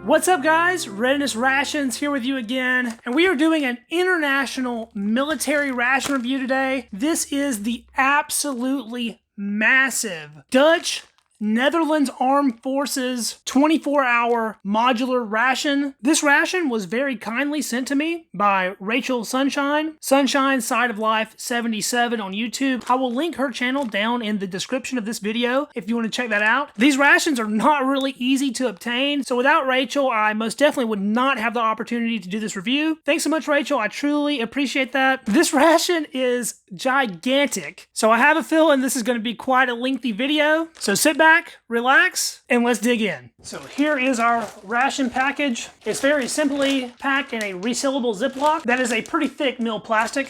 What's up guys, Readiness Rations here with you again, and we are doing an international military ration review today. This is the absolutely massive Dutch Netherlands Armed Forces 24-hour modular ration. This ration was very kindly sent to me by Rachel Sunshine Side of Life 77 on YouTube. I will link her channel down in the description of this video if you want to check that out. These rations are not really easy to obtain, so without Rachel, I most definitely would not have the opportunity to do this review. Thanks so much, Rachel. I truly appreciate that. This ration is gigantic, so I have a feeling this is going to be quite a lengthy video. So sit back, relax, and let's dig in. So here is our ration package. It's very simply packed in a resealable Ziploc. That is a pretty thick mill plastic.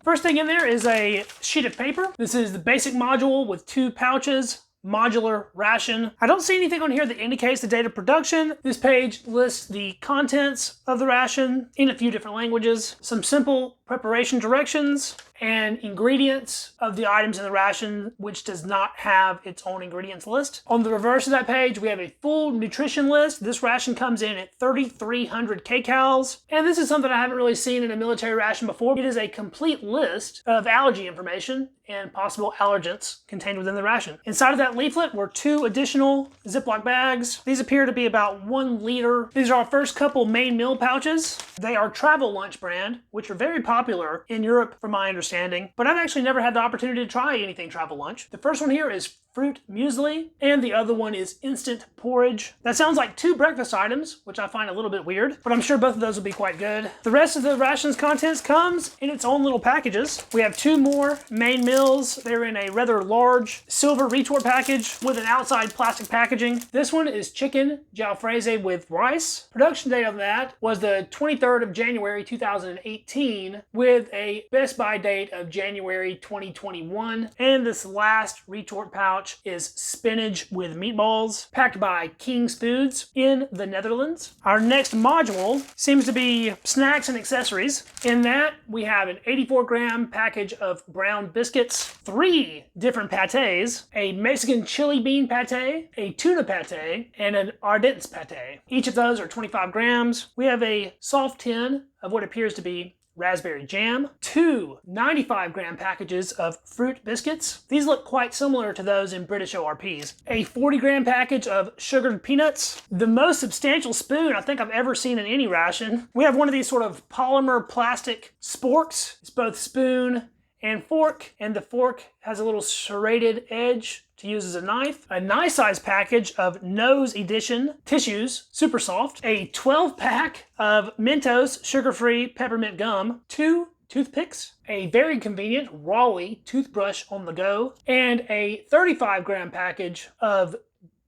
First thing in there is a sheet of paper. This is the basic module with 2 pouches. Modular ration. I don't see anything on here that indicates the date of production. This page lists the contents of the ration in a few different languages, some simple preparation directions, and ingredients of the items in the ration, which does not have its own ingredients list. On the reverse of that page, we have a full nutrition list. This ration comes in at 3,300 kcals, and this is something I haven't really seen in a military ration before. It is a complete list of allergy information and possible allergens contained within the ration. Inside of that leaflet were 2 additional Ziploc bags. These appear to be about 1 liter. These are our first couple main meal pouches. They are Travel Lunch brand, which are very popular in Europe from my understanding, but I've actually never had the opportunity to try anything Travel Lunch. The first one here is fruit muesli, and the other one is instant porridge. That sounds like 2 breakfast items, which I find a little bit weird, but I'm sure both of those will be quite good. The rest of the ration's contents comes in its own little packages. We have 2 more main meals. They're in a rather large silver retort package with an outside plastic packaging. This one is chicken jalfrezi with rice. Production date of that was the 23rd of January 2018 with a best by date of January 2021. And this last retort pouch is spinach with meatballs, packed by King's Foods in the Netherlands. Our next module seems to be snacks and accessories. In that, we have an 84-gram package of brown biscuits, 3 different pâtés, a Mexican chili bean pâté, a tuna pate, and an Ardennes pate. Each of those are 25 grams. We have a soft tin of what appears to be raspberry jam, 2 95-gram packages of fruit biscuits. These look quite similar to those in British ORPs. A 40-gram package of sugared peanuts. The most substantial spoon I think I've ever seen in any ration. We have one of these sort of polymer plastic sporks. It's both spoon and fork, and the fork has a little serrated edge to use as a knife. A nice size package of Nose Edition tissues, super soft. A 12-pack of Mentos sugar-free peppermint gum. 2 toothpicks. A very convenient Raleigh toothbrush on the go. And a 35-gram package of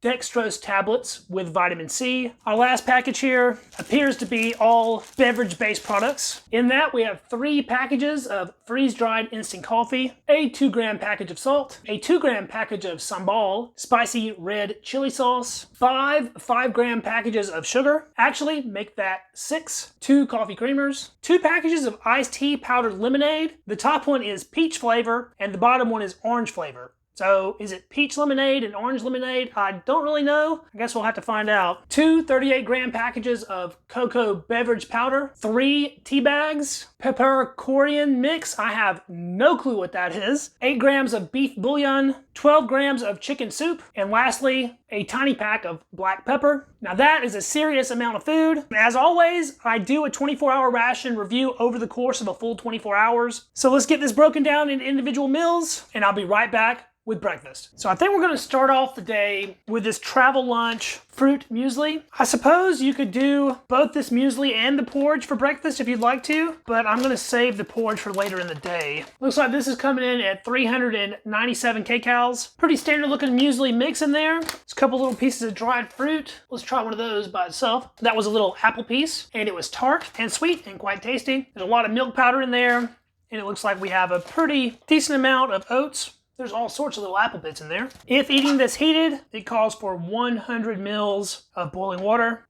Dextrose Tablets with vitamin C. Our last package here appears to be all beverage-based products. In that, we have 3 packages of freeze-dried instant coffee, a 2-gram package of salt, a 2-gram package of sambal, spicy red chili sauce, 5 5-gram packages of sugar. Actually, make that 6. 2 coffee creamers, 2 packages of iced tea powdered lemonade. The top one is peach flavor, and the bottom one is orange flavor. So is it peach lemonade and orange lemonade? I don't really know. I guess we'll have to find out. 2 38-gram packages of cocoa beverage powder, 3 tea bags, peppercorn mix. I have no clue what that is. 8 grams of beef bouillon, 12 grams of chicken soup, and lastly, a tiny pack of black pepper. Now that is a serious amount of food. As always, I do a 24-hour ration review over the course of a full 24 hours. So let's get this broken down into individual meals, and I'll be right back with breakfast. So I think we're gonna start off the day with this Travel Lunch fruit muesli. I suppose you could do both this muesli and the porridge for breakfast if you'd like to, but I'm gonna save the porridge for later in the day. Looks like this is coming in at 397 kcals. Pretty standard looking muesli mix in there. There's a couple little pieces of dried fruit. Let's try one of those by itself. That was a little apple piece, and it was tart and sweet and quite tasty. There's a lot of milk powder in there, and it looks like we have a pretty decent amount of oats. There's all sorts of little apple bits in there. If eating this heated, it calls for 100 mils of boiling water.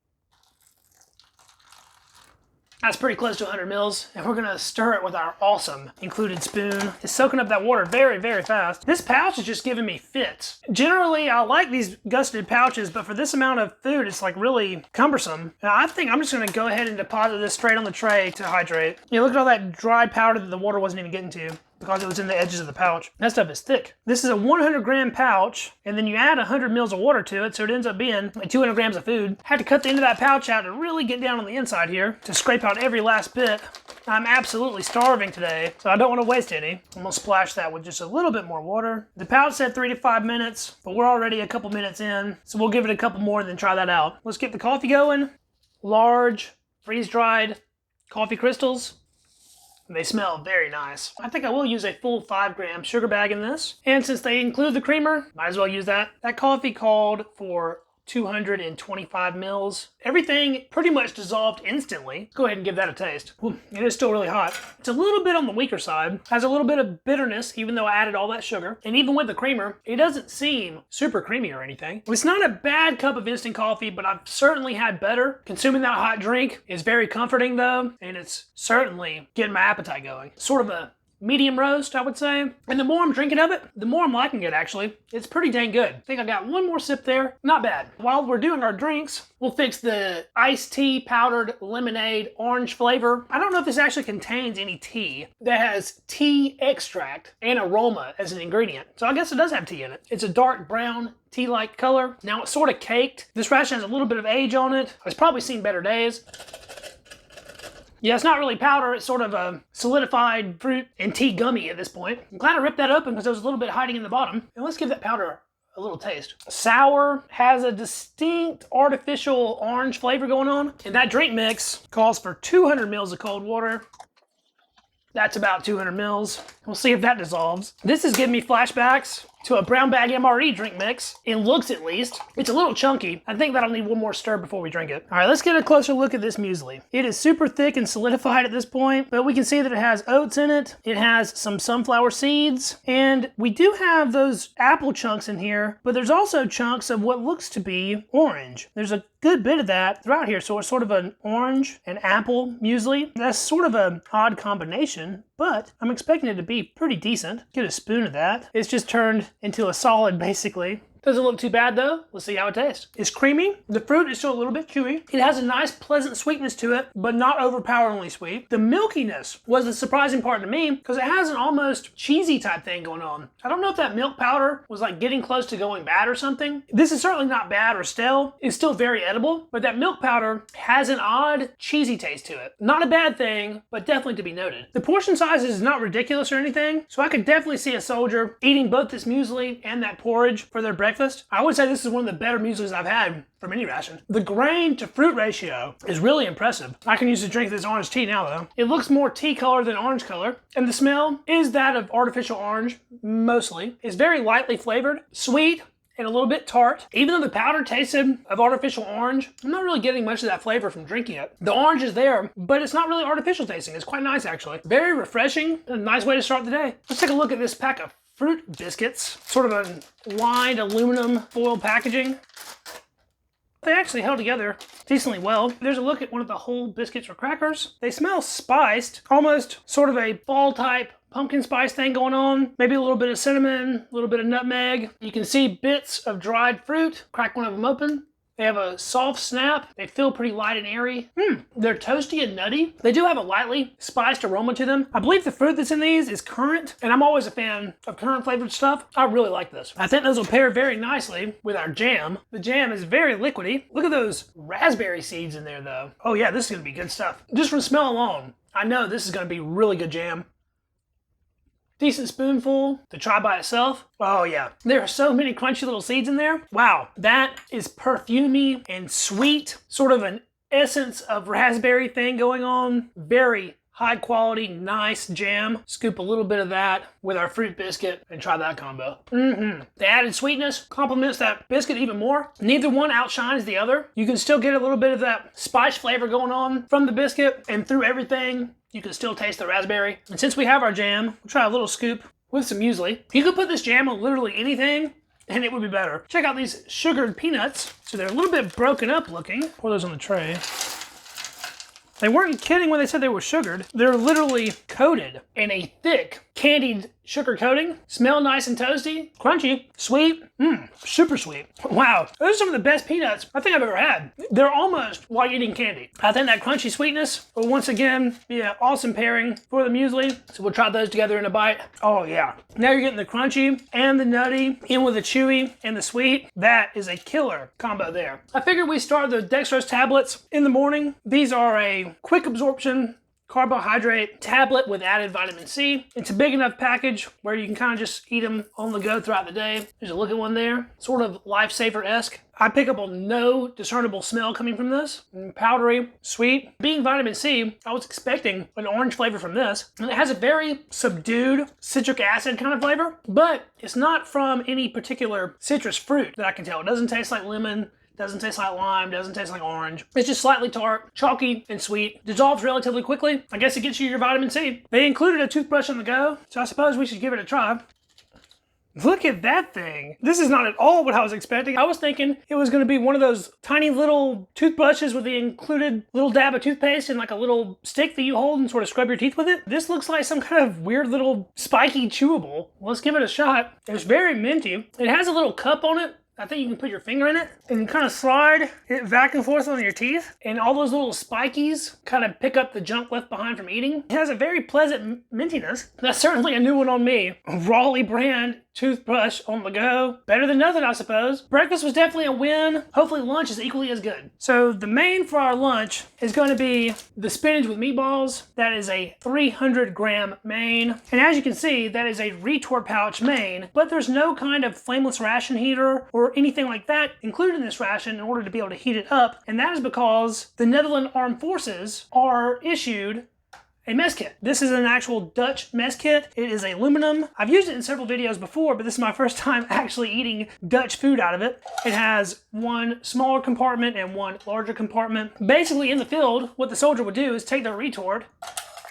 That's pretty close to 100 mils, and we're gonna stir it with our awesome included spoon. It's soaking up that water very, very fast. This pouch is just giving me fits. Generally, I like these gusseted pouches, but for this amount of food, it's like really cumbersome. Now, I think I'm just gonna go ahead and deposit this straight on the tray to hydrate. You know, look at all that dry powder that the water wasn't even getting to, because it was in the edges of the pouch. That stuff is thick. This is a 100-gram pouch, and then you add 100 mils of water to it, so it ends up being like 200 grams of food. Had to cut the end of that pouch out to really get down on the inside here to scrape out every last bit. I'm absolutely starving today, so I don't want to waste any. I'm gonna splash that with just a little bit more water. The pouch said 3 to 5 minutes, but we're already a couple minutes in, so we'll give it a couple more and then try that out. Let's get the coffee going. Large, freeze-dried coffee crystals. They smell very nice. I think I will use a full 5-gram sugar bag in this. And since they include the creamer, might as well use that. That coffee called for 225 mils. Everything pretty much dissolved instantly. Let's go ahead and give that a taste. Ooh, it is still really hot. It's a little bit on the weaker side. Has a little bit of bitterness, even though I added all that sugar. And even with the creamer, it doesn't seem super creamy or anything. It's not a bad cup of instant coffee, but I've certainly had better. Consuming that hot drink is very comforting though, and it's certainly getting my appetite going. Sort of a medium roast, I would say. And the more I'm drinking of it, the more I'm liking it, actually. It's pretty dang good. I think I got one more sip there. Not bad. While we're doing our drinks, we'll fix the iced tea powdered lemonade orange flavor. I don't know if this actually contains any tea. That has tea extract and aroma as an ingredient. So I guess it does have tea in it. It's a dark brown tea-like color. Now it's sort of caked. This ration has a little bit of age on it. It's probably seen better days. Yeah, it's not really powder, it's sort of a solidified fruit and tea gummy at this point. I'm glad I ripped that open because there was a little bit hiding in the bottom. And let's give that powder a little taste. Sour, has a distinct artificial orange flavor going on. And that drink mix calls for 200 mils of cold water. That's about 200 mils. We'll see if that dissolves. This is giving me flashbacks to a brown bag MRE drink mix. It looks, at least. It's a little chunky. I think that'll need one more stir before we drink it. All right, let's get a closer look at this muesli. It is super thick and solidified at this point, but we can see that it has oats in it. It has some sunflower seeds, and we do have those apple chunks in here, but there's also chunks of what looks to be orange. There's a good bit of that throughout here, so it's sort of an orange and apple muesli. That's sort of an odd combination, but I'm expecting it to be pretty decent. Get a spoon of that. It's just turned into a solid, basically. Doesn't look too bad though. Let's see how it tastes. It's creamy. The fruit is still a little bit chewy. It has a nice pleasant sweetness to it, but not overpoweringly sweet. The milkiness was the surprising part to me because it has an almost cheesy type thing going on. I don't know if that milk powder was like getting close to going bad or something. This is certainly not bad or stale. It's still very edible, but that milk powder has an odd cheesy taste to it. Not a bad thing, but definitely to be noted. The portion size is not ridiculous or anything, so I could definitely see a soldier eating both this muesli and that porridge for their breakfast. I would say this is one of the better mueslis I've had from any ration. The grain to fruit ratio is really impressive. I can use to drink this orange tea now though. It looks more tea color than orange color, and the smell is that of artificial orange, mostly. It's very lightly flavored, sweet, and a little bit tart. Even though the powder tasted of artificial orange, I'm not really getting much of that flavor from drinking it. The orange is there, but it's not really artificial tasting. It's quite nice actually. Very refreshing, a nice way to start the day. Let's take a look at this pack of fruit biscuits, sort of a lined aluminum foil packaging. They actually held together decently well. There's a look at one of the whole biscuits or crackers. They smell spiced, almost sort of a fall type pumpkin spice thing going on. Maybe a little bit of cinnamon, a little bit of nutmeg. You can see bits of dried fruit. Crack one of them open. They have a soft snap. They feel pretty light and airy. They're toasty and nutty. They do have a lightly spiced aroma to them. I believe the fruit that's in these is currant, and I'm always a fan of currant flavored stuff. I really like this. I think those will pair very nicely with our jam. The jam is very liquidy. Look at those raspberry seeds in there though. Oh yeah, this is gonna be good stuff. Just from smell alone, I know this is gonna be really good jam. Decent spoonful to try by itself. Oh yeah, there are so many crunchy little seeds in there. Wow, that is perfumey and sweet. Sort of an essence of raspberry thing going on. Very high quality, nice jam. Scoop a little bit of that with our fruit biscuit and try that combo. The added sweetness complements that biscuit even more. Neither one outshines the other. You can still get a little bit of that spice flavor going on from the biscuit, and through everything, you can still taste the raspberry. And since we have our jam, we'll try a little scoop with some muesli. You could put this jam on literally anything and it would be better. Check out these sugared peanuts. So they're a little bit broken up looking. Pour those on the tray. They weren't kidding when they said they were sugared. They're literally coated in a thick candied sugar coating. Smell nice and toasty, crunchy, sweet, super sweet. Wow, those are some of the best peanuts I think I've ever had. They're almost like eating candy. I think that crunchy sweetness will once again be an awesome pairing for the muesli. So we'll try those together in a bite. Oh yeah. Now you're getting the crunchy and the nutty in with the chewy and the sweet. That is a killer combo there. I figured we start the Dextrose tablets in the morning. These are a quick absorption carbohydrate tablet with added vitamin C. It's a big enough package where you can kind of just eat them on the go throughout the day. There's a look at one there, sort of Lifesaver-esque. I pick up on no discernible smell coming from this. Powdery, sweet. Being vitamin C, I was expecting an orange flavor from this. And it has a very subdued citric acid kind of flavor, but it's not from any particular citrus fruit that I can tell. It doesn't taste like lemon. Doesn't taste like lime, doesn't taste like orange. It's just slightly tart, chalky, and sweet. Dissolves relatively quickly. I guess it gets you your vitamin C. They included a toothbrush on the go, so I suppose we should give it a try. Look at that thing. This is not at all what I was expecting. I was thinking it was gonna be one of those tiny little toothbrushes with the included little dab of toothpaste and like a little stick that you hold and sort of scrub your teeth with it. This looks like some kind of weird little spiky chewable. Let's give it a shot. It's very minty. It has a little cup on it. I think you can put your finger in it and you kind of slide it back and forth on your teeth, and all those little spikies kind of pick up the junk left behind from eating. It has a very pleasant mintiness. That's certainly a new one on me. Raleigh brand toothbrush on the go. Better than nothing, I suppose. Breakfast was definitely a win. Hopefully lunch is equally as good. So the main for our lunch is going to be the spinach with meatballs. That is a 300-gram main. And as you can see, that is a retort pouch main, but there's no kind of flameless ration heater or anything like that included in this ration in order to be able to heat it up. And that is because the Netherlands Armed Forces are issued a mess kit. This is an actual Dutch mess kit. It is aluminum. I've used it in several videos before, but this is my first time actually eating Dutch food out of it. It has one smaller compartment and one larger compartment. Basically in the field, what the soldier would do is take their retort,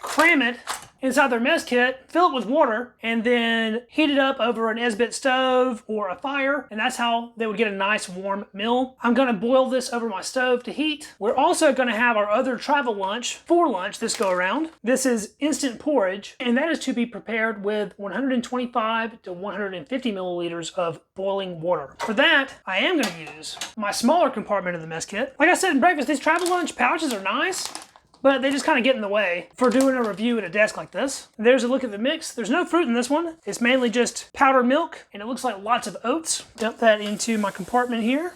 cram it inside their mess kit, fill it with water, and then heat it up over an Esbit stove or a fire, and that's how they would get a nice warm meal. I'm gonna boil this over my stove to heat. We're also gonna have our other travel lunch for lunch this go around. This is instant porridge, and that is to be prepared with 125 to 150 milliliters of boiling water. For that, I am gonna use my smaller compartment of the mess kit. Like I said in breakfast, these travel lunch pouches are nice, but they just kind of get in the way for doing a review at a desk like this. There's a look at the mix. There's no fruit in this one. It's mainly just powdered milk, and it looks like lots of oats. Dump that into my compartment here.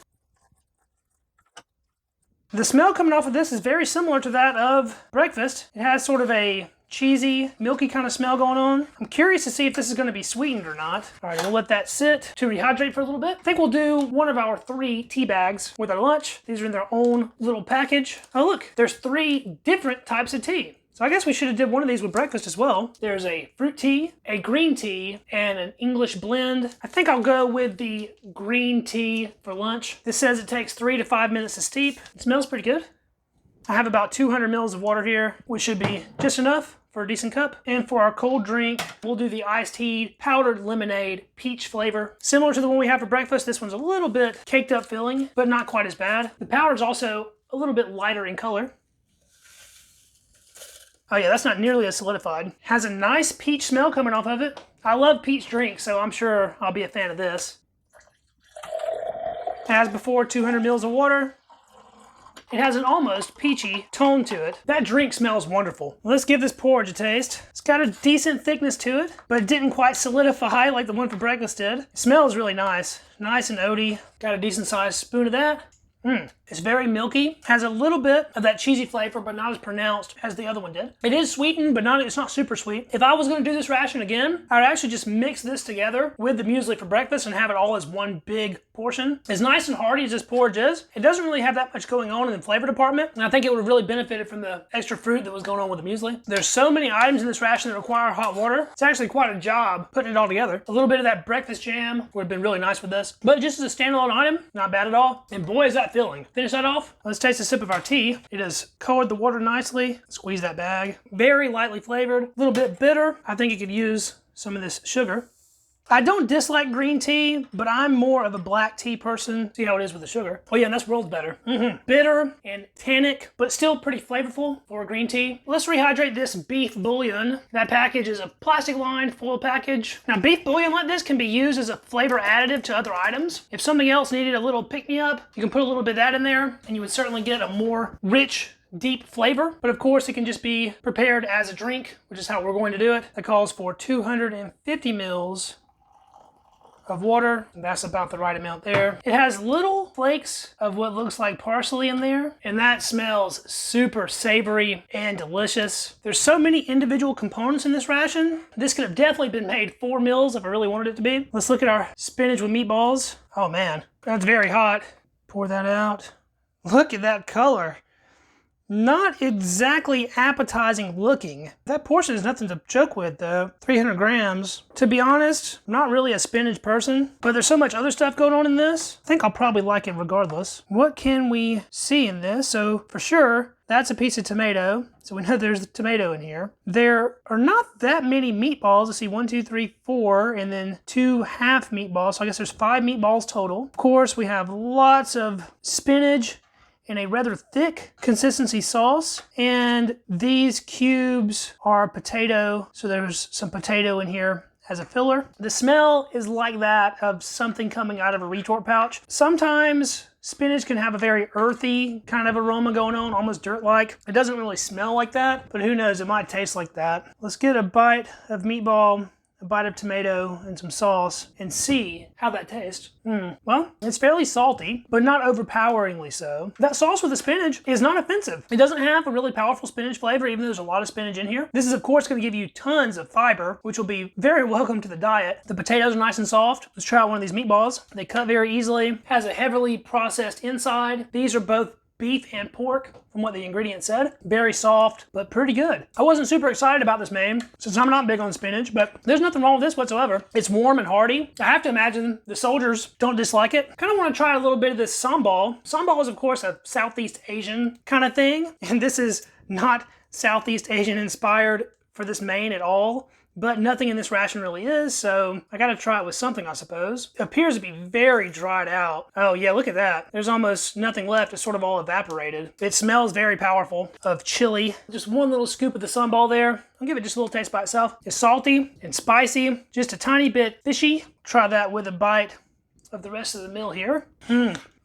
The smell coming off of this is very similar to that of breakfast. It has sort of a cheesy, milky kind of smell going on. I'm curious to see if this is going to be sweetened or not. All right, we'll let that sit to rehydrate for a little bit. I think we'll do one of our 3 tea bags with our lunch. These are in their own little package. Oh look, there's 3 different types of tea. So I guess we should have did one of these with breakfast as well. There's a fruit tea, a green tea, and an English blend. I think I'll go with the green tea for lunch. This says it takes 3 to 5 minutes to steep. It smells pretty good. I have about 200 mils of water here, which should be just enough for a decent cup. And for our cold drink, we'll do the iced tea powdered lemonade peach flavor. Similar to the one we have for breakfast, this one's a little bit caked up filling, but not quite as bad. The powder's also a little bit lighter in color. Oh yeah, that's not nearly as solidified. Has a nice peach smell coming off of it. I love peach drinks, so I'm sure I'll be a fan of this. As before, 200 mils of water. It has an almost peachy tone to it. That drink smells wonderful. Let's give this porridge a taste. It's got a decent thickness to it, but it didn't quite solidify like the one for breakfast did. It smells really nice. Nice and oaty. Got a decent sized spoon of that. It's very milky, has a little bit of that cheesy flavor, but not as pronounced as the other one did. It is sweetened, but it's not super sweet. If I was gonna do this ration again, I would actually just mix this together with the muesli for breakfast and have it all as one big portion. As nice and hearty as this porridge is, it doesn't really have that much going on in the flavor department, and I think it would have really benefited from the extra fruit that was going on with the muesli. There's so many items in this ration that require hot water. It's actually quite a job putting it all together. A little bit of that breakfast jam would have been really nice with this, but just as a standalone item, not bad at all. And boy, is that filling. Finish that off. Let's taste a sip of our tea. It has colored the water nicely. Squeeze that bag. Very lightly flavored, a little bit bitter. I think it could use some of this sugar. I don't dislike green tea, but I'm more of a black tea person. See how it is with the sugar. Oh yeah, and that's worlds better. Bitter and tannic, but still pretty flavorful for a green tea. Let's rehydrate this beef bouillon. That package is a plastic-lined foil package. Now, beef bouillon like this can be used as a flavor additive to other items. If something else needed a little pick-me-up, you can put a little bit of that in there, and you would certainly get a more rich, deep flavor. But of course, it can just be prepared as a drink, which is how we're going to do it. That calls for 250 mils of water. That's about the right amount there. It has little flakes of what looks like parsley in there, and that smells super savory and delicious. There's so many individual components in this ration. This could have definitely been made 4 mils if I really wanted it to be. Let's look at our spinach with meatballs. Oh man, that's very hot. Pour that out. Look at that color. Not exactly appetizing looking. That portion is nothing to joke with though. 300 grams. To be honest, I'm not really a spinach person, but there's so much other stuff going on in this. I think I'll probably like it regardless. What can we see in this? So for sure, that's a piece of tomato. So we know there's the tomato in here. There are not that many meatballs. Let's see, 1, 2, 3, 4, and then 2 half meatballs. So I guess there's 5 meatballs total. Of course, we have lots of spinach in a rather thick consistency sauce, and these cubes are potato, so there's some potato in here as a filler. The smell is like that of something coming out of a retort pouch. Sometimes spinach can have a very earthy kind of aroma going on, almost dirt-like. It doesn't really smell like that, but who knows, it might taste like that. Let's get a bite of meatball, a bite of tomato, and some sauce, and see how that tastes. Well, it's fairly salty, but not overpoweringly so. That sauce with the spinach is not offensive. It doesn't have a really powerful spinach flavor, even though there's a lot of spinach in here. This is, of course, going to give you tons of fiber, which will be very welcome to the diet. The potatoes are nice and soft. Let's try out one of these meatballs. They cut very easily. Has a heavily processed inside. These are both beef and pork, from what the ingredients said. Very soft, but pretty good. I wasn't super excited about this main, since I'm not big on spinach, but there's nothing wrong with this whatsoever. It's warm and hearty. I have to imagine the soldiers don't dislike it. Kind of want to try a little bit of this sambal. Sambal is, of course, a Southeast Asian kind of thing, and this is not Southeast Asian inspired for this main at all. But nothing in this ration really is, so I gotta try it with something, I suppose. It appears to be very dried out. Oh yeah, look at that. There's almost nothing left. It's sort of all evaporated. It smells very powerful of chili. Just one little scoop of the sambal there. I'll give it just a little taste by itself. It's salty and spicy, just a tiny bit fishy. Try that with a bite of the rest of the meal here.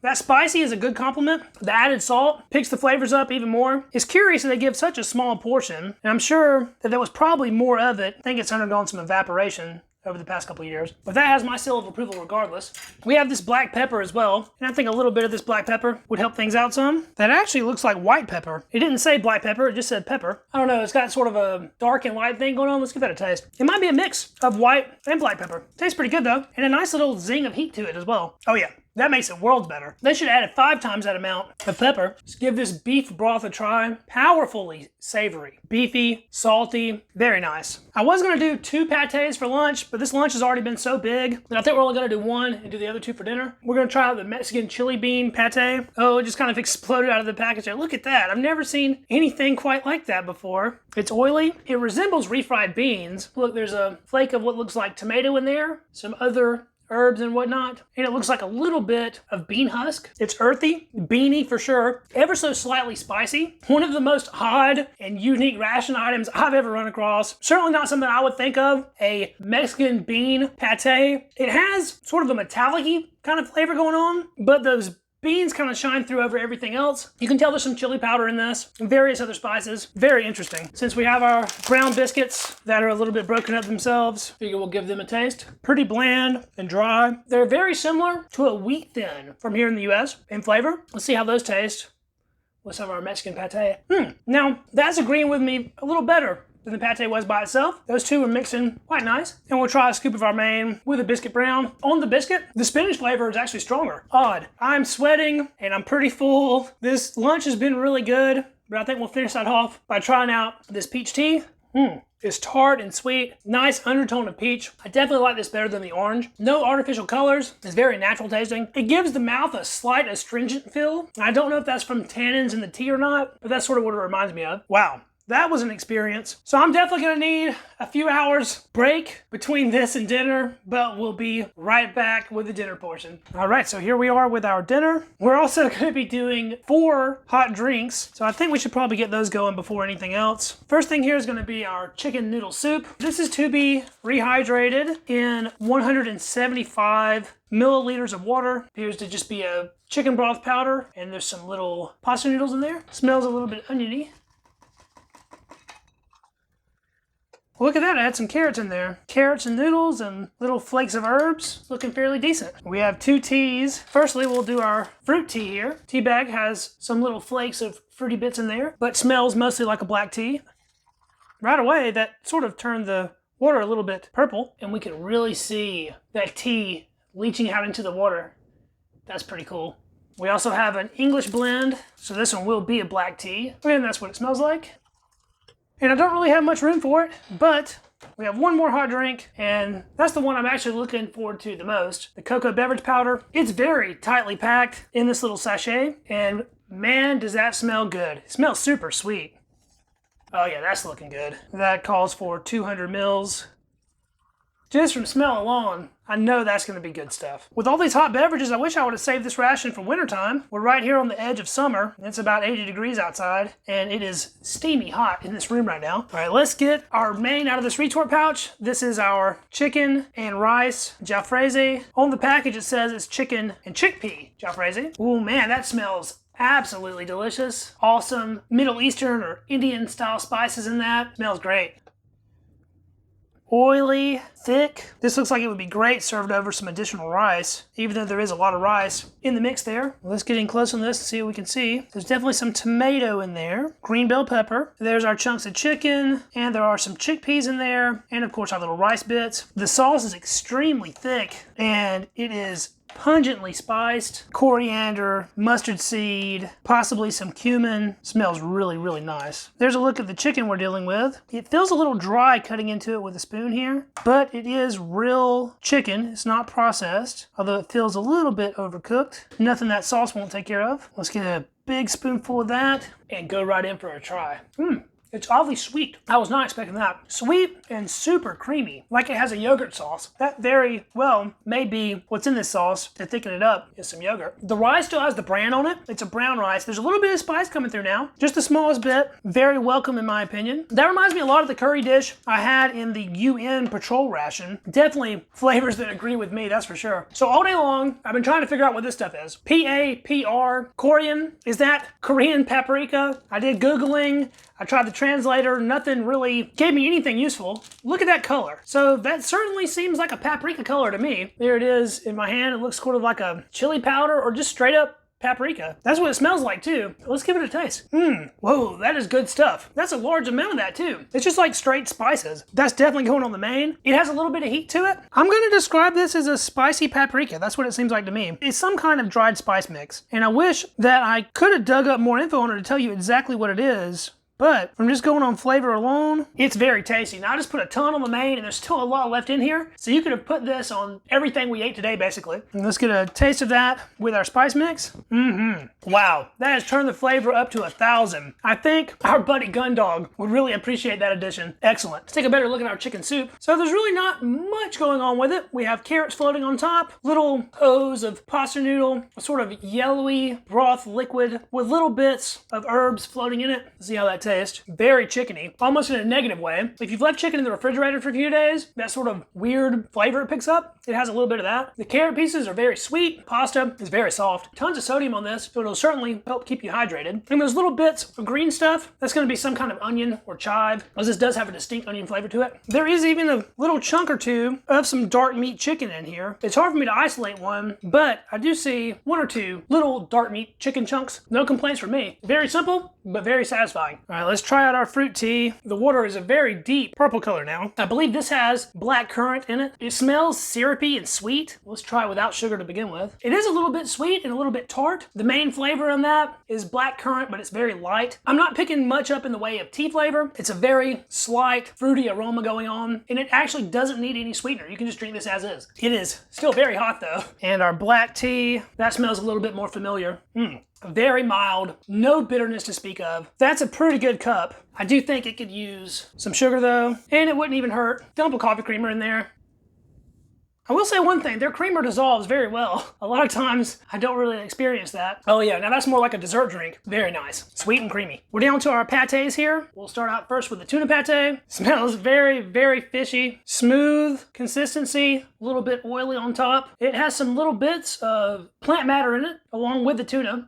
That spicy is a good compliment. The added salt picks the flavors up even more. It's curious that they give such a small portion, and I'm sure that there was probably more of it. I think it's undergone some evaporation over the past couple of years. But that has my seal of approval regardless. We have this black pepper as well, and I think a little bit of this black pepper would help things out some. That actually looks like white pepper. It didn't say black pepper, it just said pepper. I don't know, it's got sort of a dark and light thing going on. Let's give that a taste. It might be a mix of white and black pepper. Tastes pretty good though, and a nice little zing of heat to it as well. Oh yeah. That makes it worlds better. They should have added 5 times that amount of pepper. Let's give this beef broth a try. Powerfully savory. Beefy, salty, very nice. I was gonna do 2 pates for lunch, but this lunch has already been so big that I think we're only gonna do 1 and do the other 2 for dinner. We're gonna try out the Mexican chili bean pate. Oh, it just kind of exploded out of the package there. Look at that. I've never seen anything quite like that before. It's oily. It resembles refried beans. Look, there's a flake of what looks like tomato in there. Some other herbs and whatnot, and it looks like a little bit of bean husk. It's earthy, beany for sure, ever so slightly spicy. One of the most odd and unique ration items I've ever run across. Certainly not something I would think of, a Mexican bean pate. It has sort of a metallic-y kind of flavor going on, but those beans kind of shine through over everything else. You can tell there's some chili powder in this and various other spices. Very interesting. Since we have our brown biscuits that are a little bit broken up themselves, figure we'll give them a taste. Pretty bland and dry. They're very similar to a wheat thin from here in the US in flavor. Let's see how those taste with some of our Mexican pate. Now, that's agreeing with me a little better than the pate was by itself. Those two are mixing quite nice. And we'll try a scoop of our main with a biscuit brown. On the biscuit, the spinach flavor is actually stronger. Odd. I'm sweating and I'm pretty full. This lunch has been really good, but I think we'll finish that off by trying out this peach tea. It's tart and sweet. Nice undertone of peach. I definitely like this better than the orange. No artificial colors. It's very natural tasting. It gives the mouth a slight astringent feel. I don't know if that's from tannins in the tea or not, but that's sort of what it reminds me of. Wow. that was an experience. So I'm definitely gonna need a few hours break between this and dinner, but we'll be right back with the dinner portion. All right, so here we are with our dinner. We're also gonna be doing 4 hot drinks, so I think we should probably get those going before anything else. First thing here is gonna be our chicken noodle soup. This is to be rehydrated in 175 milliliters of water. Appears to just be a chicken broth powder, and there's some little pasta noodles in there. Smells a little bit oniony. Look at that, I had some carrots in there. Carrots and noodles and little flakes of herbs, looking fairly decent. We have 2 teas. Firstly, we'll do our fruit tea here. Tea bag has some little flakes of fruity bits in there, but smells mostly like a black tea. Right away, that sort of turned the water a little bit purple, and we can really see that tea leaching out into the water. That's pretty cool. We also have an English blend, so this one will be a black tea, and that's what it smells like. And I don't really have much room for it, but we have one more hot drink, and that's the one I'm actually looking forward to the most. The cocoa beverage powder. It's very tightly packed in this little sachet, and man, does that smell good. It smells super sweet. Oh yeah, that's looking good. That calls for 200 mils. Just from smell alone, I know that's going to be good stuff. With all these hot beverages, I wish I would have saved this ration for wintertime. We're right here on the edge of summer. It's about 80 degrees outside, and it is steamy hot in this room right now. All right, let's get our main out of this retort pouch. This is our chicken and rice jalfrezi. On the package, it says it's chicken and chickpea jalfrezi. Oh man, that smells absolutely delicious. Awesome Middle Eastern or Indian style spices in that. Smells great. Oily, thick. This looks like it would be great served over some additional rice, even though there is a lot of rice in the mix there. Let's get in close on this and see what we can see. There's definitely some tomato in there, green bell pepper. There's our chunks of chicken, and there are some chickpeas in there, and of course our little rice bits. The sauce is extremely thick, and it is pungently spiced. Coriander, mustard seed, possibly some cumin. Smells really, really nice. There's a look at the chicken we're dealing with. It feels a little dry cutting into it with a spoon here, but it is real chicken. It's not processed, although it feels a little bit overcooked. Nothing that sauce won't take care of. Let's get a big spoonful of that and go right in for a try. It's oddly sweet. I was not expecting that. Sweet and super creamy, like it has a yogurt sauce. That very well may be what's in this sauce to thicken it up is some yogurt. The rice still has the bran on it. It's a brown rice. There's a little bit of spice coming through now. Just the smallest bit. Very welcome in my opinion. That reminds me a lot of the curry dish I had in the UN patrol ration. Definitely flavors that agree with me, that's for sure. So all day long, I've been trying to figure out what this stuff is. P-A-P-R, Korean. Is that Korean paprika? I did Googling. I tried the translator, nothing really gave me anything useful. Look at that color. So that certainly seems like a paprika color to me. There it is in my hand. It looks sort of like a chili powder or just straight up paprika. That's what it smells like too. Let's give it a taste. Whoa, that is good stuff. That's a large amount of that too. It's just like straight spices. That's definitely going on the main. It has a little bit of heat to it. I'm going to describe this as a spicy paprika. That's what it seems like to me. It's some kind of dried spice mix. And I wish that I could have dug up more info on it to tell you exactly what it is. But from just going on flavor alone, it's very tasty. Now I just put a ton on the main and there's still a lot left in here. So you could have put this on everything we ate today basically. And let's get a taste of that with our spice mix. Wow, that has turned the flavor up to 1,000. I think our buddy Gundog would really appreciate that addition. Excellent. Let's take a better look at our chicken soup. So there's really not much going on with it. We have carrots floating on top, little O's of pasta noodle, a sort of yellowy broth liquid with little bits of herbs floating in it. Let's see how that tastes. Very chickeny, almost in a negative way. If you've left chicken in the refrigerator for a few days, that sort of weird flavor it picks up, it has a little bit of that. The carrot pieces are very sweet. Pasta is very soft. Tons of sodium on this, so it'll certainly help keep you hydrated. And those little bits of green stuff, that's going to be some kind of onion or chive, as this does have a distinct onion flavor to it. There is even a little chunk or two of some dark meat chicken in here. It's hard for me to isolate one, but I do see 1 or 2 little dark meat chicken chunks. No complaints from me. Very simple, but very satisfying. All right, let's try out our fruit tea. The water is a very deep purple color now. I believe this has black currant in it. It smells syrupy and sweet. Let's try it without sugar to begin with. It is a little bit sweet and a little bit tart. The main flavor on that is black currant, but it's very light. I'm not picking much up in the way of tea flavor. It's a very slight fruity aroma going on, and it actually doesn't need any sweetener. You can just drink this as is. It is still very hot though. And our black tea, that smells a little bit more familiar. Very mild, no bitterness to speak of. That's a pretty good cup. I do think it could use some sugar though, and it wouldn't even hurt. Dump a coffee creamer in there. I will say one thing, their creamer dissolves very well. A lot of times, I don't really experience that. Oh yeah, now that's more like a dessert drink. Very nice. Sweet and creamy. We're down to our pates here. We'll start out first with the tuna pate. Smells very, very fishy. Smooth consistency, a little bit oily on top. It has some little bits of plant matter in it, along with the tuna.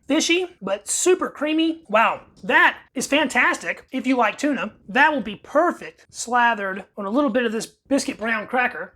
Fishy, but super creamy. Wow. That is fantastic if you like tuna. That will be perfect slathered on a little bit of this biscuit brown cracker.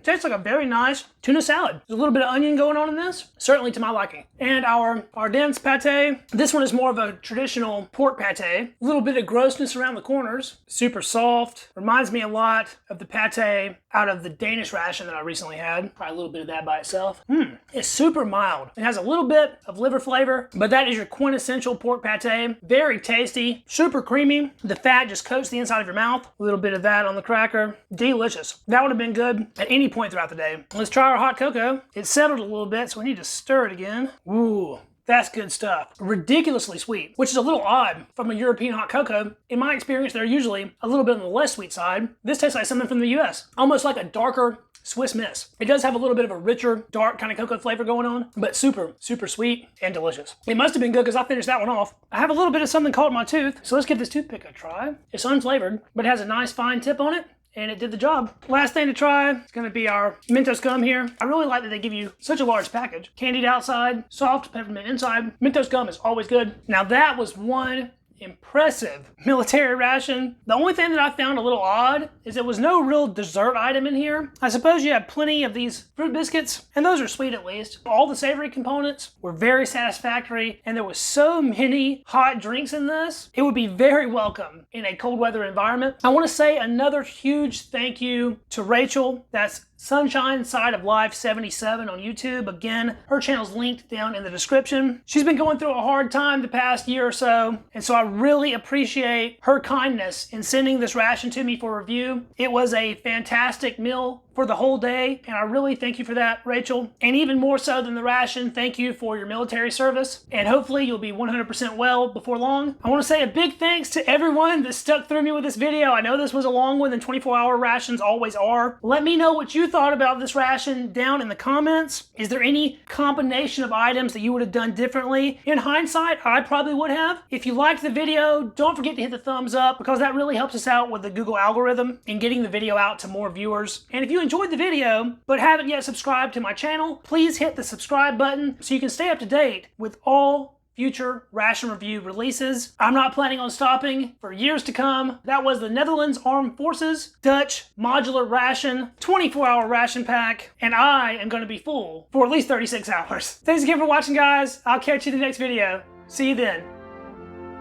Tastes like a very nice tuna salad. There's a little bit of onion going on in this, certainly to my liking. And our dense pate, this one is more of a traditional pork pate. A little bit of grossness around the corners. Super soft. Reminds me a lot of the pate out of the Danish ration that I recently had. Probably a little bit of that by itself. It's super mild. It has a little bit of liver flavor, but that is your quintessential pork pate. Very tasty, super creamy. The fat just coats the inside of your mouth. A little bit of that on the cracker. Delicious. That would have been good at any point throughout the day. Let's try our hot cocoa. It settled a little bit, so we need to stir it again. Ooh, that's good stuff. Ridiculously sweet, which is a little odd from a European hot cocoa. In my experience, they're usually a little bit on the less sweet side. This tastes like something from the US, almost like a darker Swiss Miss. It does have a little bit of a richer, dark kind of cocoa flavor going on, but super, super sweet and delicious. It must have been good because I finished that one off. I have a little bit of something caught in my tooth, so let's give this toothpick a try. It's unflavored, but it has a nice fine tip on it, and it did the job. Last thing to try is gonna be our Mentos Gum here. I really like that they give you such a large package. Candied outside, soft peppermint inside. Mentos Gum is always good. Now that was one impressive military ration. The only thing that I found a little odd is there was no real dessert item in here. I suppose you have plenty of these fruit biscuits, and those are sweet at least. All the savory components were very satisfactory, and there was so many hot drinks in this. It would be very welcome in a cold weather environment. I want to say another huge thank you to Rachel. That's Sunshine Side of Life 77 on YouTube. Again, her channel's linked down in the description. She's been going through a hard time the past year or so, and so I really appreciate her kindness in sending this ration to me for review. It was a fantastic meal for the whole day, and I really thank you for that, Rachel. And even more so than the ration, thank you for your military service, and hopefully you'll be 100% well before long. I want to say a big thanks to everyone that stuck through me with this video. I know this was a long one, and 24-hour rations always are. Let me know what you thought about this ration down in the comments. Is there any combination of items that you would have done differently? In hindsight, I probably would have. If you liked the video, don't forget to hit the thumbs up, because that really helps us out with the Google algorithm in getting the video out to more viewers. And if you enjoyed the video but haven't yet subscribed to my channel, please hit the subscribe button so you can stay up to date with all future ration review releases. I'm not planning on stopping for years to come. That was the Netherlands Armed Forces Dutch Modular Ration 24-hour ration pack, and I am going to be full for at least 36 hours. Thanks again for watching, guys. I'll catch you in the next video. See you then.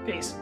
Peace.